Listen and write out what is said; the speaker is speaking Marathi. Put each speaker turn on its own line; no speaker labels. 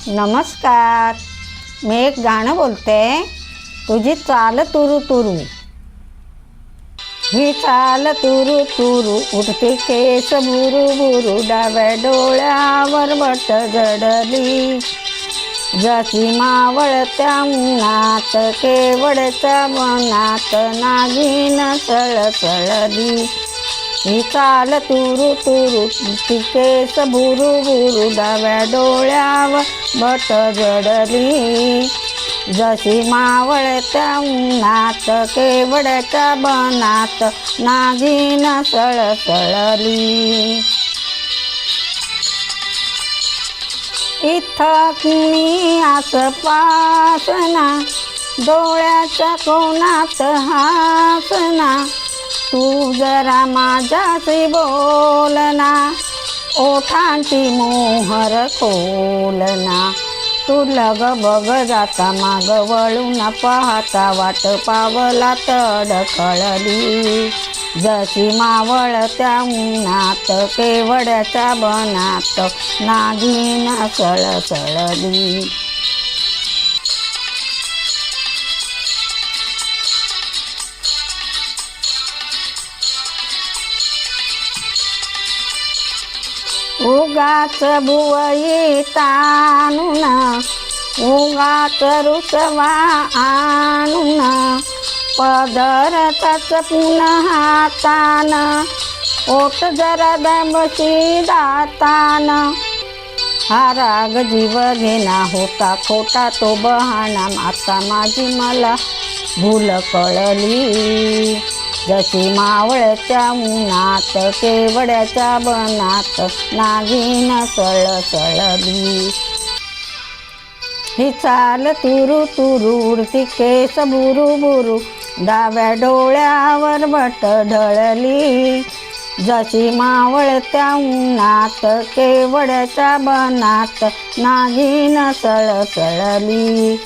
नमस्कार. मी एक गाणं बोलते. तुझी चाल तुरु तुरु, ही चाल तुरु तुरु, उठते केस बुरु बुरु, डाव्या डोळ्यावर बट जडली. जशी मावळत्या उन्हात केवडच्या मनात नागिन सळसळली. ही चाल तुरु तुरु, ती केस बुरु बुरु, डाव्या डोळ्यावर बट जडली. जशी मावळत्या उन्हात केवडच्या बनात नागिन सळसळली. इथं कुणी आसपासना, डोळ्याच्या कोणात हासना. तू जरा माझ्याशी बोलना, ओठांची मोहर खोलना. तू लग बग जाता माग वळून पाहता, वाट पावलात अडखळली. जशी मावळत्या उन्हात केवड्याच्या बनात नागिन सळसळली. उगाच बुवई ताणून, उगाच रुसवा आणून, पदरचाच पुन्हा हातान, ओठ जरा दमशी दातान. हा राग जीव घेना होता खोटा तो बहाणा, आता माझी मला भूल कळली. जशी मावळत्या उन्हात केवड्याच्या बनात नागिन सळसळली. ही चाल तुरु तुरु, उडती केस बुरु बुरु, डाव्या डोळ्यावर बट ढळली. जशी मावळत्या उन्हात केवड्याच्या बनात नागिन सळसळली.